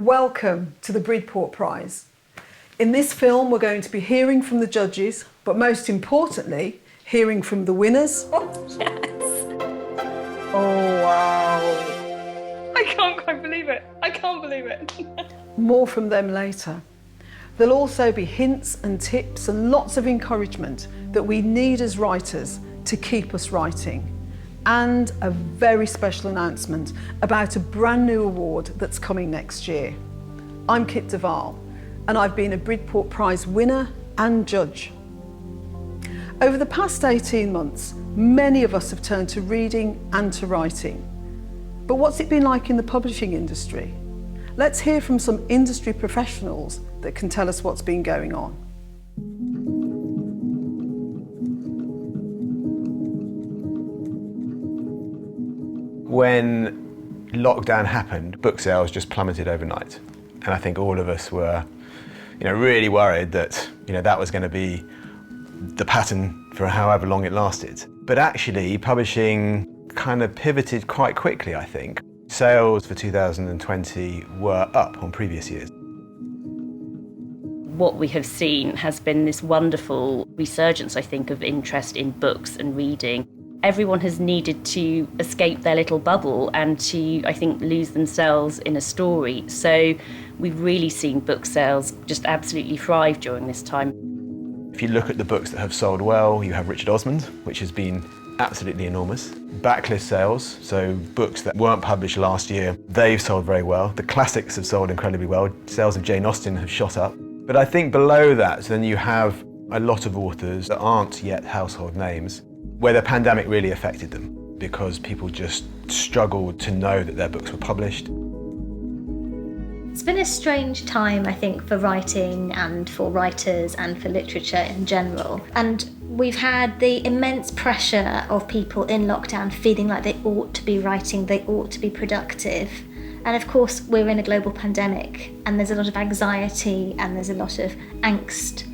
Welcome to the Bridport Prize. In this film, we're going to be hearing from the judges, but most importantly, hearing from the winners. Oh, yes. Oh, wow. I can't quite believe it. I can't believe it. More from them later. There'll also be hints and tips and lots of encouragement that we need as writers to keep us writing. And a very special announcement about a brand new award that's coming next year. I'm Kit Duval, and I've been a Bridport Prize winner and judge. Over the past 18 months, many of us have turned to reading and to writing. But what's it been like in the publishing industry? Let's hear from some industry professionals that can tell us what's been going on. When lockdown happened, book sales just plummeted overnight. And I think all of us were, really worried that, that was going to be the pattern for however long it lasted. But actually, publishing kind of pivoted quite quickly, I think. Sales for 2020 were up on previous years. What we have seen has been this wonderful resurgence, I think, of interest in books and reading. Everyone has needed to escape their little bubble and to, I think, lose themselves in a story. So we've really seen book sales just absolutely thrive during this time. If you look at the books that have sold well, you have Richard Osmond, which has been absolutely enormous. Backlist sales, so books that weren't published last year, they've sold very well. The classics have sold incredibly well. Sales of Jane Austen have shot up. But I think below that, then you have a lot of authors that aren't yet household names, where the pandemic really affected them because people just struggled to know that their books were published. It's been a strange time, I think, for writing and for writers and for literature in general. And we've had the immense pressure of people in lockdown feeling like they ought to be writing, they ought to be productive. And of course, we're in a global pandemic and there's a lot of anxiety and there's a lot of angst.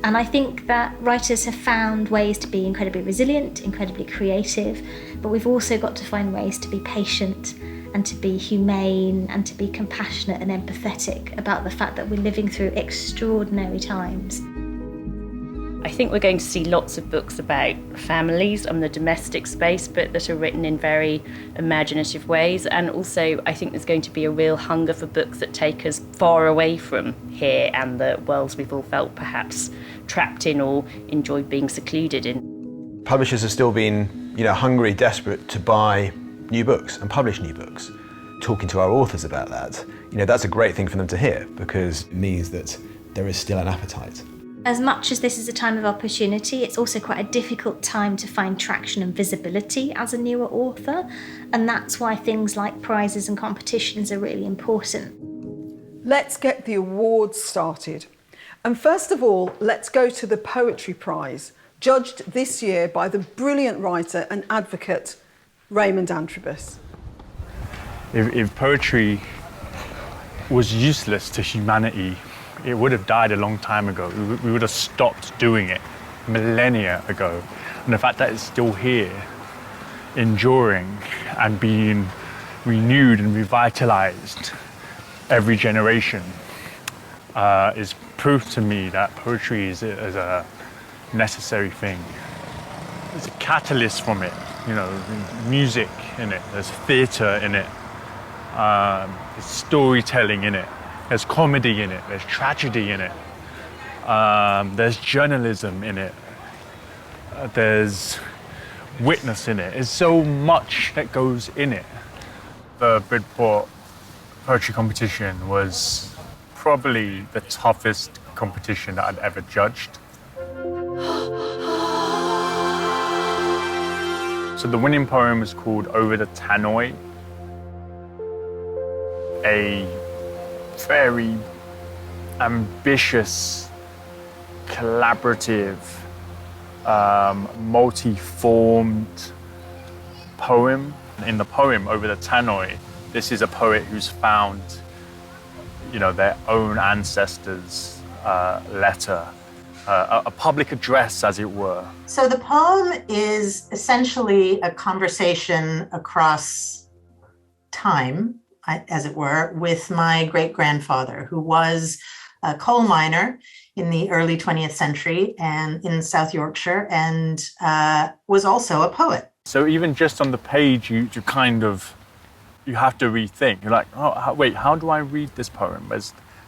And I think that writers have found ways to be incredibly resilient, incredibly creative, but we've also got to find ways to be patient and to be humane and to be compassionate and empathetic about the fact that we're living through extraordinary times. I think we're going to see lots of books about families and the domestic space, but that are written in very imaginative ways. And also, I think there's going to be a real hunger for books that take us far away from here and the worlds we've all felt perhaps trapped in or enjoyed being secluded in. Publishers have still been, hungry, desperate to buy new books and publish new books. Talking to our authors about that, that's a great thing for them to hear because it means that there is still an appetite. As much as this is a time of opportunity, it's also quite a difficult time to find traction and visibility as a newer author, and that's why things like prizes and competitions are really important. Let's get the awards started. And first of all, let's go to the Poetry Prize, judged this year by the brilliant writer and advocate, Raymond Antrobus. If poetry was useless to humanity, it would have died a long time ago. We would have stopped doing it millennia ago. And the fact that it's still here, enduring and being renewed and revitalized every generation is proof to me that poetry is a necessary thing. There's a catalyst from it, music in it, there's theatre in it, there's storytelling in it. There's comedy in it, there's tragedy in it, there's journalism in it, there's witness in it. There's so much that goes in it. The Bridport Poetry Competition was probably the toughest competition that I'd ever judged. So the winning poem was called Over the Tannoy. A very ambitious, collaborative, multi-formed poem. In the poem, Over the Tannoy, this is a poet who's found, their own ancestors' letter, a public address, as it were. So the poem is essentially a conversation across time as it were, with my great-grandfather, who was a coal miner in the early 20th century and in South Yorkshire, and was also a poet. So even just on the page, you have to rethink. You're like, wait, how do I read this poem? There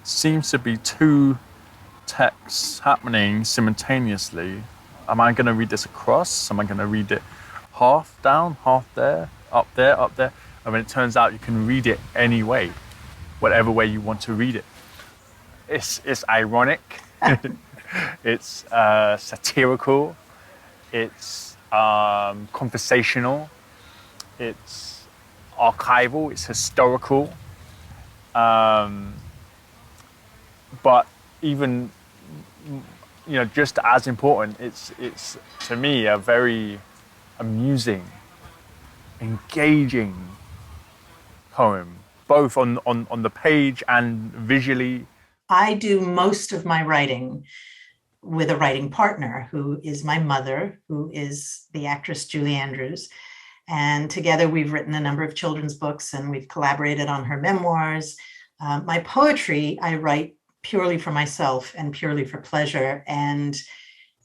seems to be two texts happening simultaneously. Am I going to read this across? Am I going to read it half down, half there, up there, up there? And when it turns out you can read it any way, whatever way you want to read it. It's ironic, it's satirical, it's conversational, it's archival, it's historical. But even, just as important, it's to me a very amusing, engaging poem, both on the page and visually. I do most of my writing with a writing partner who is my mother, who is the actress Julie Andrews. And together we've written a number of children's books and we've collaborated on her memoirs. My poetry, I write purely for myself and purely for pleasure. And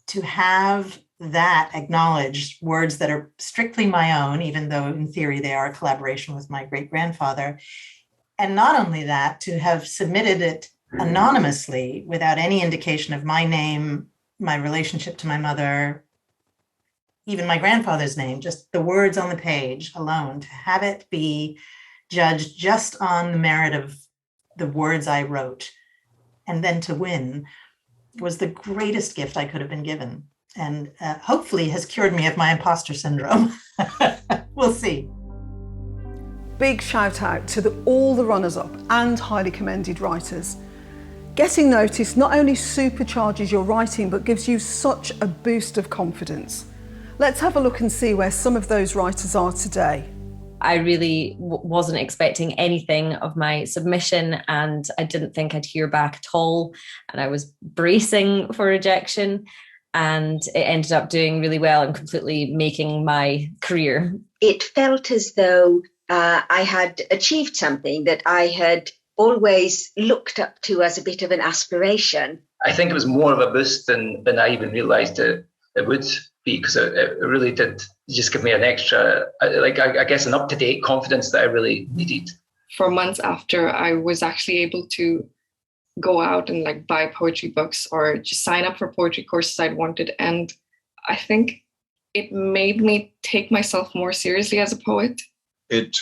to have that acknowledged, words that are strictly my own, even though in theory they are a collaboration with my great-grandfather. And not only that, to have submitted it anonymously without any indication of my name, my relationship to my mother, even my grandfather's name, just the words on the page alone, to have it be judged just on the merit of the words I wrote, and then to win, was the greatest gift I could have been given. And hopefully has cured me of my imposter syndrome. We'll see. Big shout out to all the runners-up and highly commended writers. Getting noticed not only supercharges your writing, but gives you such a boost of confidence. Let's have a look and see where some of those writers are today. I really wasn't expecting anything of my submission, and I didn't think I'd hear back at all. And I was bracing for rejection, and it ended up doing really well and completely making my career. It felt as though I had achieved something that I had always looked up to as a bit of an aspiration. I think it was more of a boost than I even realised it would be, because it really did just give me an extra, I guess, an up-to-date confidence that I really needed. For months after, I was actually able to go out and buy poetry books or just sign up for poetry courses I'd wanted. And I think it made me take myself more seriously as a poet. It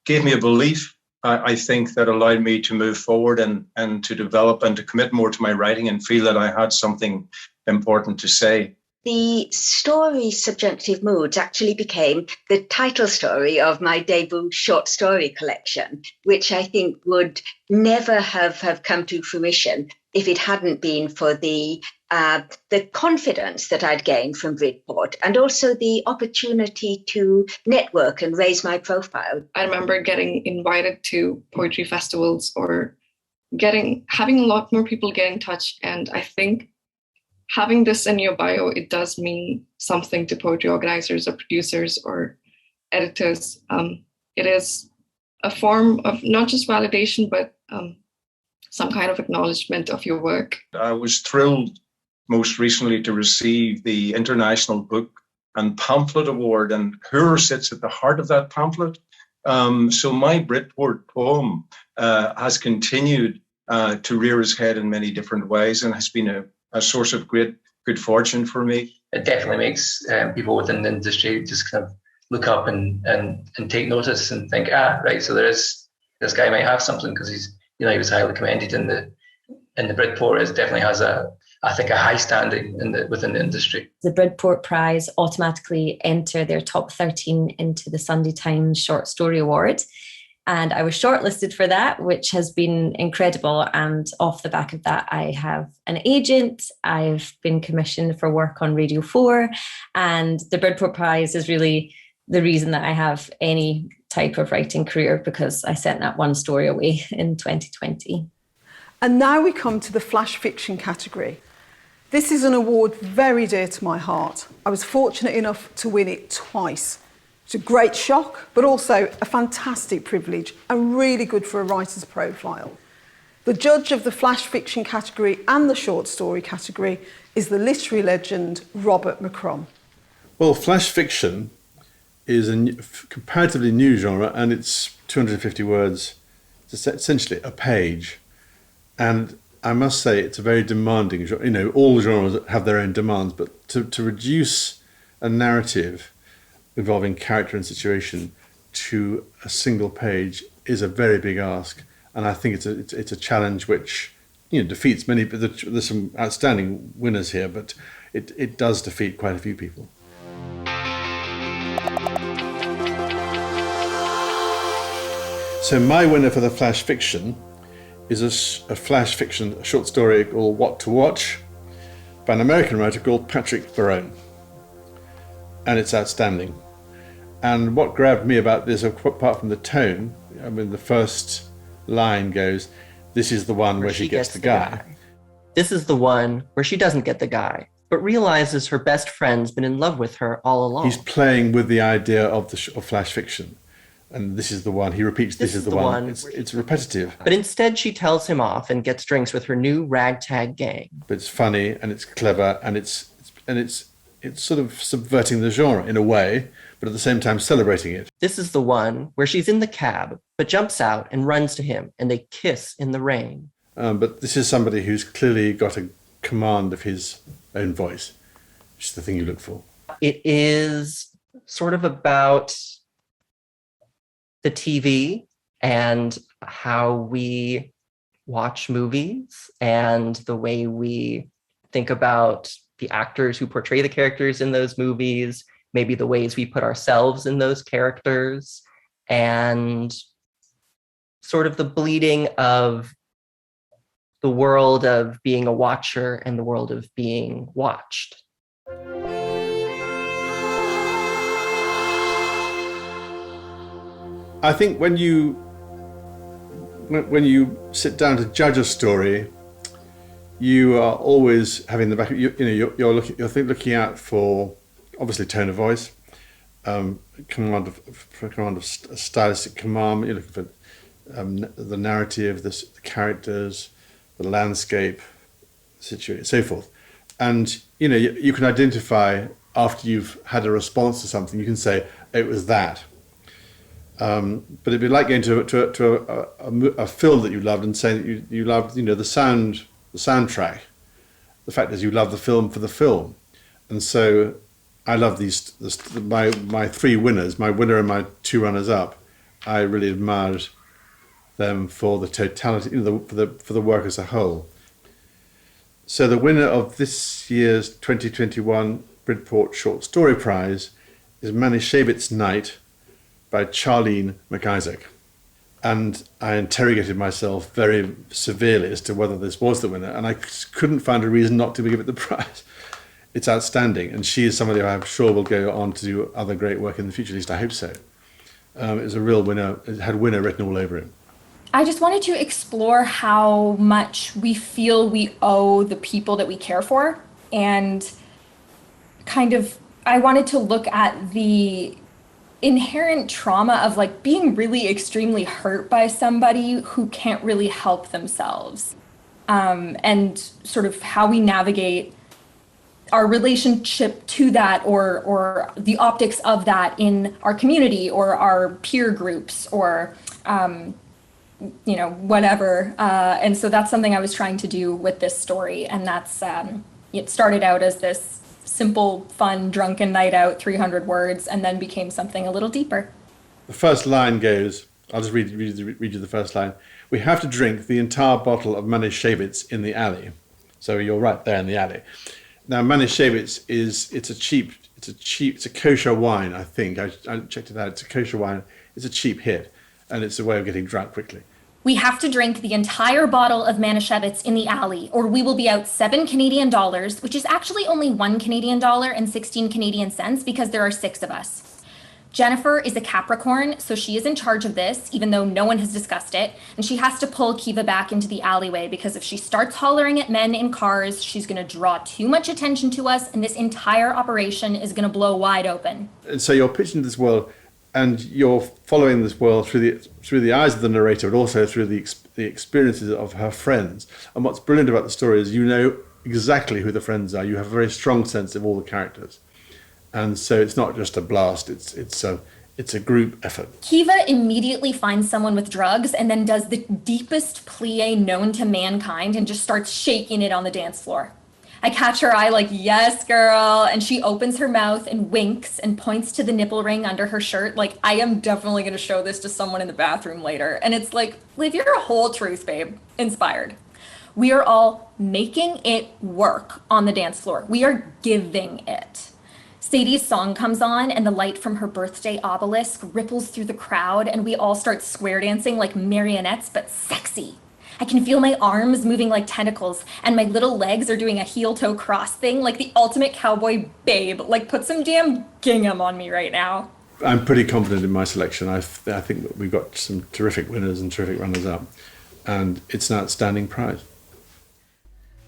gave me a belief, I think, that allowed me to move forward and to develop and to commit more to my writing and feel that I had something important to say. The story Subjunctive Moods actually became the title story of my debut short story collection, which I think would never have come to fruition if it hadn't been for the confidence that I'd gained from Bridport, and also the opportunity to network and raise my profile. I remember getting invited to poetry festivals or having a lot more people get in touch. And I think having this in your bio, it does mean something to poetry organizers or producers or editors. It is a form of not just validation, but some kind of acknowledgement of your work. I was thrilled most recently to receive the International Book and Pamphlet Award, and Hoor sits at the heart of that pamphlet. So my Bridport poem has continued to rear its head in many different ways and has been a source of great good fortune for me. It definitely makes people within the industry just kind of look up and take notice and think, right, so this guy might have something, because he was highly commended in the Bridport. It definitely has a high standing within the industry. The Bridport Prize automatically enter their top 13 into the Sunday Times Short Story Award. And I was shortlisted for that, which has been incredible. And off the back of that, I have an agent. I've been commissioned for work on Radio 4. And the Bridport Prize is really the reason that I have any type of writing career, because I sent that one story away in 2020. And now we come to the flash fiction category. This is an award very dear to my heart. I was fortunate enough to win it twice. It's a great shock, but also a fantastic privilege and really good for a writer's profile. The judge of the flash fiction category and the short story category is the literary legend Robert McCrum. Well, flash fiction is a comparatively new genre, and it's 250 words. It's essentially a page. And I must say it's a very demanding genre. You know, all genres have their own demands, but to reduce a narrative involving character and situation to a single page is a very big ask. And I think it's a challenge which, you know, defeats many. There's some outstanding winners here, but it does defeat quite a few people. So my winner for the flash fiction is a flash fiction short story called What to Watch by an American writer called Patrick Barone. And it's outstanding. And what grabbed me about this, apart from the tone, I mean, the first line goes, "This is the one where she gets the guy." This is the one where she doesn't get the guy, but realizes her best friend's been in love with her all along. He's playing with the idea of flash fiction. And this is the one, he repeats, this is the one. It's repetitive. But instead she tells him off and gets drinks with her new ragtag gang. But it's funny and it's clever and it's sort of subverting the genre in a way, but at the same time celebrating it. This is the one where she's in the cab, but jumps out and runs to him and they kiss in the rain. But this is somebody who's clearly got a command of his own voice, which is the thing you look for. It is sort of about the TV and how we watch movies and the way we think about the actors who portray the characters in those movies, maybe the ways we put ourselves in those characters, and sort of the bleeding of the world of being a watcher and the world of being watched. I think when you sit down to judge a story, you are always having the back. You're looking out for obviously tone of voice, command of stylistic command. You're looking for the narrative, the characters, the landscape, situation, so forth. And you can identify after you've had a response to something. You can say it was that. But it'd be like going to a film that you loved and saying that you loved, the soundtrack. The fact is, you love the film for the film, and so I love my three winners, my winner and my two runners up. I really admired them for the totality, for the work as a whole. So the winner of this year's 2021 Bridport Short Story Prize is Manischewitz Night by Charlene McIsaac. And I interrogated myself very severely as to whether this was the winner, and I couldn't find a reason not to give it the prize. It's outstanding, and she is somebody I'm sure will go on to do other great work in the future, at least I hope so. It was a real winner, it had winner written all over it. I just wanted to explore how much we feel we owe the people that we care for, and I wanted to look at the inherent trauma of being really extremely hurt by somebody who can't really help themselves, and sort of how we navigate our relationship to that or the optics of that in our community or our peer groups or whatever. And so that's something I was trying to do with this story, and that's it started out as this simple, fun, drunken night out, 300 words, and then became something a little deeper. The first line goes, I'll just read you the first line. "We have to drink the entire bottle of Manischewitz in the alley." So you're right there in the alley. Now Manischewitz it's a kosher wine, I think. I checked it out, it's a kosher wine. It's a cheap hit, and it's a way of getting drunk quickly. "We have to drink the entire bottle of Manischewitz in the alley, or we will be out $7 Canadian, which is actually only $1 Canadian and 16 Canadian cents because there are 6 of us. Jennifer is a Capricorn, so she is in charge of this, even though no one has discussed it, and she has to pull Kiva back into the alleyway because if she starts hollering at men in cars, she's going to draw too much attention to us, and this entire operation is going to blow wide open." And so you're pitching this world and you're following this world through the eyes of the narrator, but also through the experiences of her friends. And what's brilliant about the story is you know exactly who the friends are. You have a very strong sense of all the characters, and so it's not just a blast. It's a group effort. Kiva immediately finds someone with drugs and then does the deepest plie known to mankind and just starts shaking it on the dance floor. I catch her eye like, yes, girl. And she opens her mouth and winks and points to the nipple ring under her shirt. Like, I am definitely going to show this to someone in the bathroom later. And it's like, live your whole truth, babe. Inspired. We are all making it work on the dance floor. We are giving it. Sadie's song comes on and the light from her birthday obelisk ripples through the crowd and we all start square dancing like marionettes, but sexy. I can feel my arms moving like tentacles and my little legs are doing a heel-toe cross thing like the ultimate cowboy babe. Like, put some damn gingham on me right now. I'm pretty confident in my selection. I think that we've got some terrific winners and terrific runners-up, and it's an outstanding prize.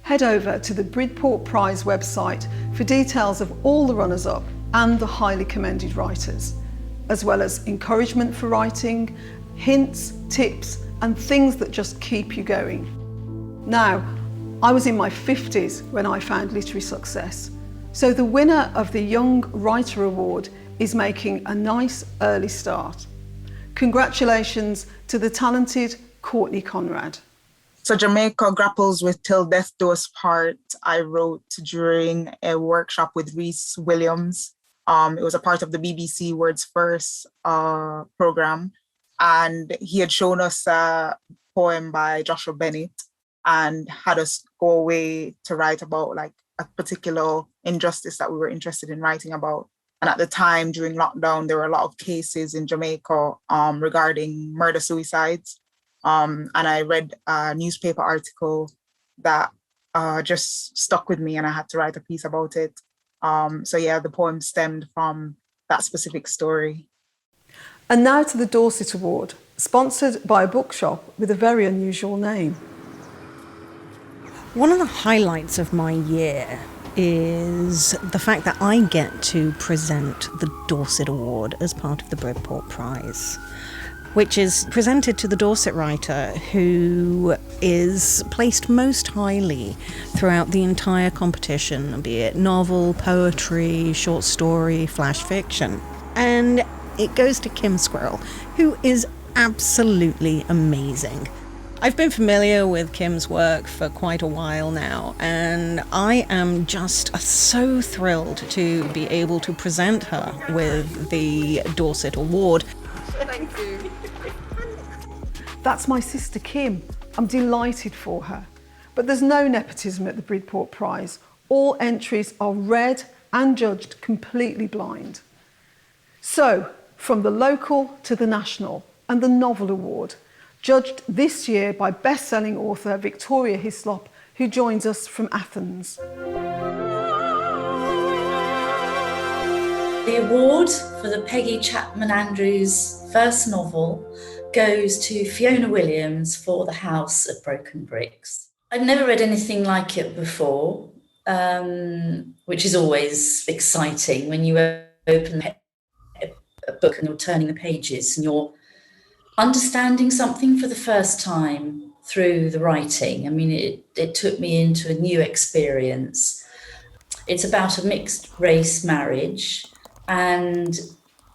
Head over to the Bridport Prize website for details of all the runners-up and the highly commended writers, as well as encouragement for writing, hints, tips, and things that just keep you going. Now, I was in my 50s when I found literary success, so the winner of the Young Writer Award is making a nice early start. Congratulations to the talented Courtney Conrad. So Jamaica grapples with Till Death Do Us Part. I wrote during a workshop with Rhys Williams. It was a part of the BBC Words First program. And he had shown us a poem by Joshua Bennett and had us go away to write about like a particular injustice that we were interested in writing about. And at the time, during lockdown, there were a lot of cases in Jamaica regarding murder-suicides. And I read a newspaper article that just stuck with me and I had to write a piece about it. So yeah, the poem stemmed from that specific story. And now to the Dorset Award, sponsored by a bookshop with a very unusual name. One of the highlights of my year is the fact that I get to present the Dorset Award as part of the Bridport Prize, which is presented to the Dorset writer who is placed most highly throughout the entire competition, be it novel, poetry, short story, flash fiction. And it goes to Kim Squirrel, who is absolutely amazing. I've been familiar with Kim's work for quite a while now, and I am just so thrilled to be able to present her with the Dorset Award. Thank you. That's my sister Kim. I'm delighted for her. But there's no nepotism at the Bridport Prize. All entries are read and judged completely blind. So, from the local to the national and the Novel Award, judged this year by best-selling author Victoria Hislop, who joins us from Athens. The award for the Peggy Chapman Andrews first novel goes to Fiona Williams for The House of Broken Bricks. I'd never read anything like it before, which is always exciting when you open a book and you're turning the pages and you're understanding something for the first time through the writing. I mean, it took me into a new experience. It's about a mixed race marriage and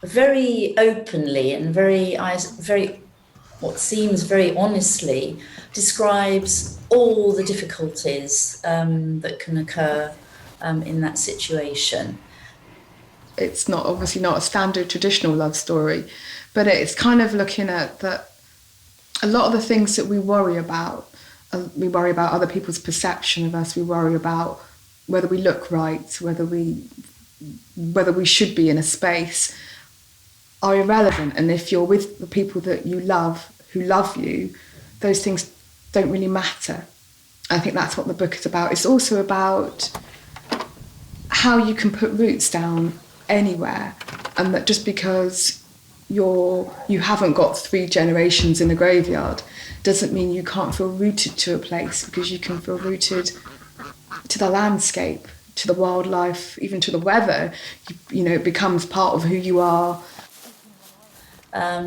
very openly and very what seems very honestly describes all the difficulties that can occur in that situation. It's not obviously not a standard traditional love story, but it's kind of looking at that a lot of the things that we worry about other people's perception of us, we worry about whether we look right, whether we should be in a space, are irrelevant. And if you're with the people that you love, who love you, those things don't really matter. I think that's what the book is about. It's also about how you can put roots down anywhere, and that just because you haven't got 3 generations in a graveyard doesn't mean you can't feel rooted to a place, because you can feel rooted to the landscape, to the wildlife, even to the weather. You know, it becomes part of who you are.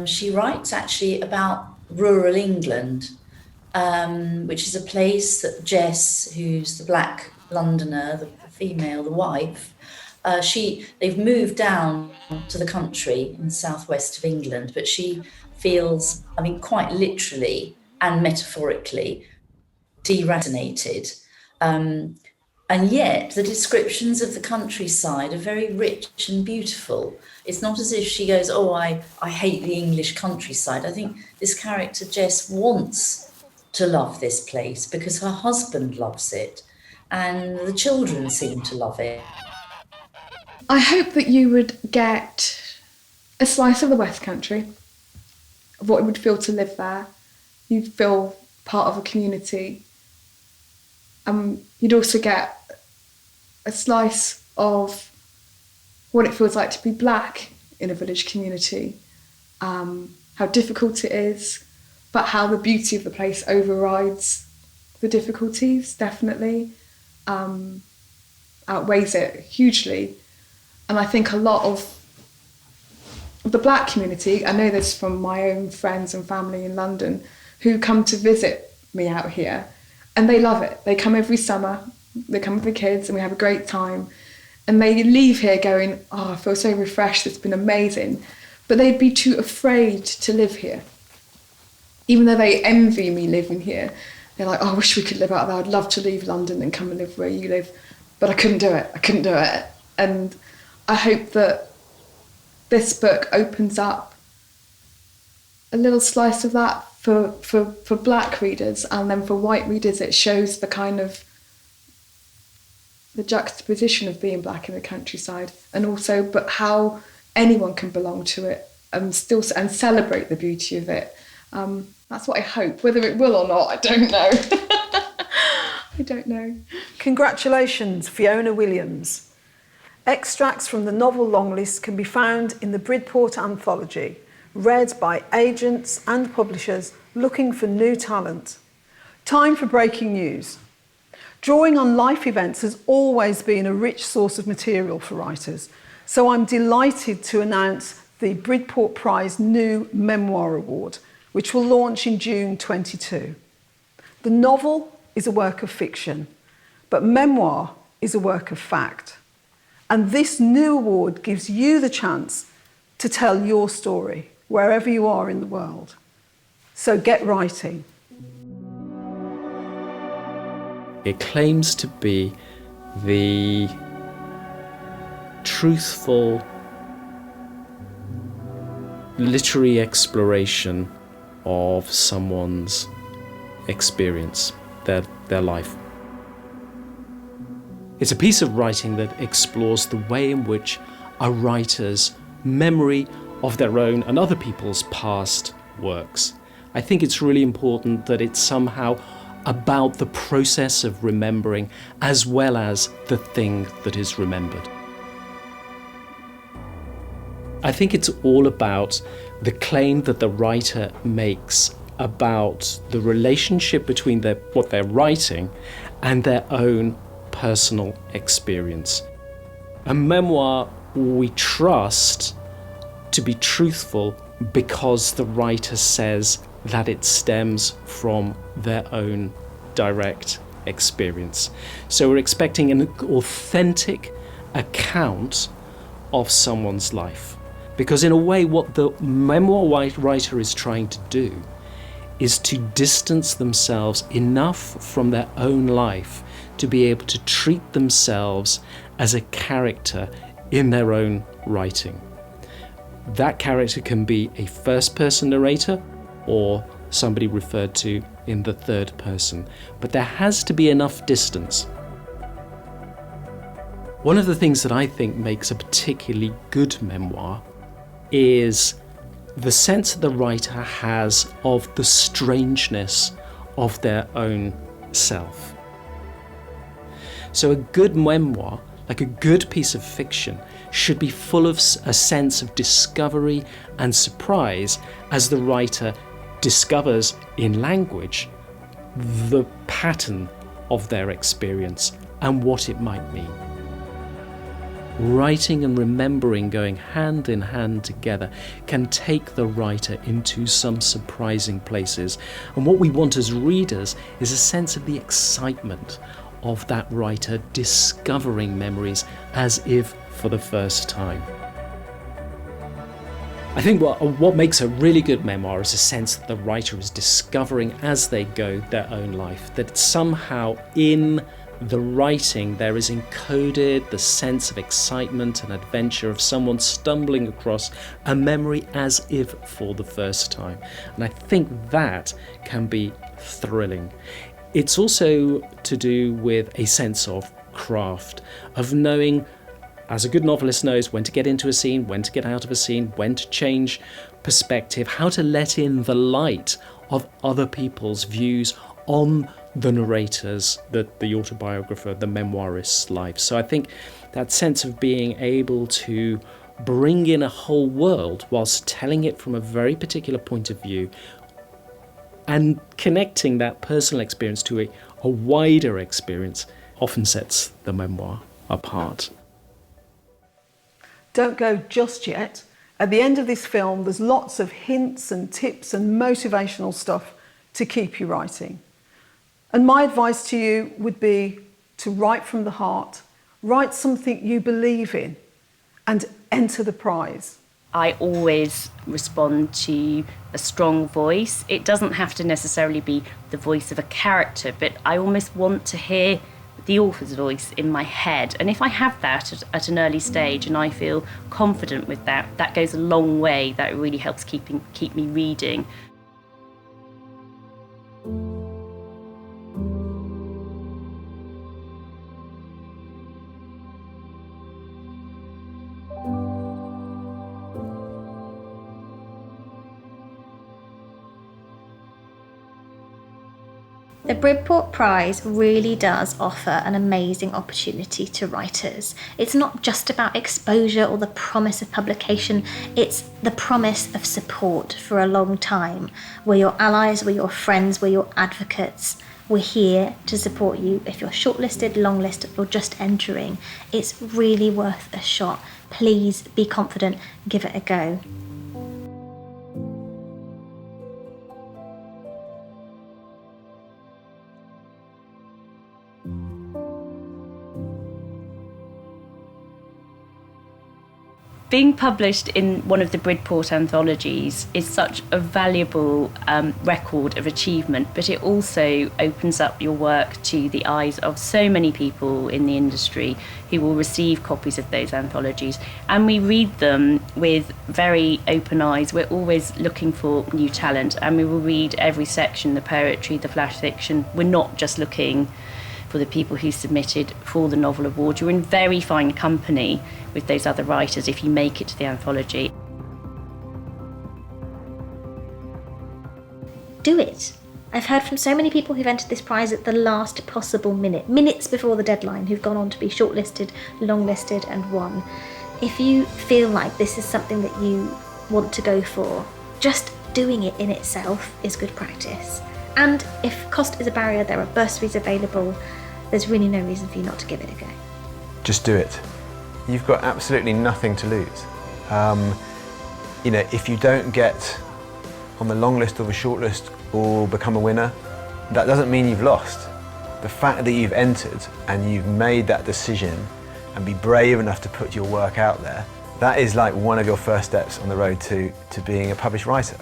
She writes actually about rural England, which is a place that Jess, who's the black Londoner, the female, the wife, they've moved down to the country in the southwest of England, but she feels, I mean, quite literally and metaphorically, deracinated. And yet the descriptions of the countryside are very rich and beautiful. It's not as if she goes, oh, I hate the English countryside. I think this character, Jess, wants to love this place because her husband loves it and the children seem to love it. I hope that you would get a slice of the West Country, of what it would feel to live there. You'd feel part of a community. You'd also get a slice of what it feels like to be black in a village community, how difficult it is, but how the beauty of the place overrides the difficulties, definitely, outweighs it hugely. And I think a lot of the black community, I know this from my own friends and family in London, who come to visit me out here, and they love it. They come every summer, they come with the kids, and we have a great time. And they leave here going, oh, I feel so refreshed, it's been amazing. But they'd be too afraid to live here. Even though they envy me living here, they're like, oh, I wish we could live out there. I'd love to leave London and come and live where you live. But I couldn't do it. And I hope that this book opens up a little slice of that for black readers, and then for white readers it shows the kind of the juxtaposition of being black in the countryside, and also but how anyone can belong to it and celebrate the beauty of it. That's what I hope. Whether it will or not, I don't know. I don't know. Congratulations, Fiona Williams. Extracts from the novel longlist can be found in the Bridport anthology, read by agents and publishers looking for new talent. Time for breaking news. Drawing on life events has always been a rich source of material for writers, so I'm delighted to announce the Bridport Prize new Memoir Award, which will launch in June 22. The novel is a work of fiction, but memoir is a work of fact. And this new award gives you the chance to tell your story, wherever you are in the world. So get writing. It claims to be the truthful literary exploration of someone's experience, their life. It's a piece of writing that explores the way in which a writer's memory of their own and other people's past works. I think it's really important that it's somehow about the process of remembering as well as the thing that is remembered. I think it's all about the claim that the writer makes about the relationship between what they're writing and their own personal experience. A memoir we trust to be truthful because the writer says that it stems from their own direct experience. So we're expecting an authentic account of someone's life. Because in a way, what the memoir writer is trying to do is to distance themselves enough from their own life to be able to treat themselves as a character in their own writing. That character can be a first-person narrator or somebody referred to in the third person, but there has to be enough distance. One of the things that I think makes a particularly good memoir is the sense that the writer has of the strangeness of their own self. So a good memoir, like a good piece of fiction, should be full of a sense of discovery and surprise as the writer discovers in language the pattern of their experience and what it might mean. writing and remembering going hand in hand together can take the writer into some surprising places. And what we want as readers is a sense of the excitement of that writer discovering memories as if for the first time. I think what makes a really good memoir is a sense that the writer is discovering as they go their own life, that somehow in the writing there is encoded the sense of excitement and adventure of someone stumbling across a memory as if for the first time. And I think that can be thrilling. It's also to do with a sense of craft, of knowing, as a good novelist knows, when to get into a scene, when to get out of a scene, when to change perspective, how to let in the light of other people's views on the narrators, the autobiographer, the memoirist's life. So I think that sense of being able to bring in a whole world whilst telling it from a very particular point of view and connecting that personal experience to a wider experience often sets the memoir apart. Don't go just yet. At the end of this film, there's lots of hints and tips and motivational stuff to keep you writing. And my advice to you would be to write from the heart, write something you believe in, and enter the prize. I always respond to a strong voice. It doesn't have to necessarily be the voice of a character, but I almost want to hear the author's voice in my head. And if I have that at an early stage and I feel confident with that, that goes a long way. That really helps keep me reading. The Bridport Prize really does offer an amazing opportunity to writers. It's not just about exposure or the promise of publication, it's the promise of support for a long time. We're your allies, we're your friends, we're your advocates. We're here to support you if you're shortlisted, longlisted, or just entering. It's really worth a shot. Please be confident, give it a go. Being published in one of the Bridport anthologies is such a valuable record of achievement, but it also opens up your work to the eyes of so many people in the industry who will receive copies of those anthologies. And we read them with very open eyes. We're always looking for new talent, and we will read every section, the poetry, the flash fiction. We're not just looking for the people who submitted for the Novel Award. You're in very fine company with those other writers if you make it to the anthology. Do it. I've heard from so many people who've entered this prize at the last possible minute, minutes before the deadline, who've gone on to be shortlisted, longlisted and won. If you feel like this is something that you want to go for, just doing it in itself is good practice. And if cost is a barrier, there are bursaries available. There's really no reason for you not to give it a go. Just do it. You've got absolutely nothing to lose. If you don't get on the long list or the short list or become a winner, that doesn't mean you've lost. The fact that you've entered and you've made that decision and be brave enough to put your work out there, that is like one of your first steps on the road to being a published writer.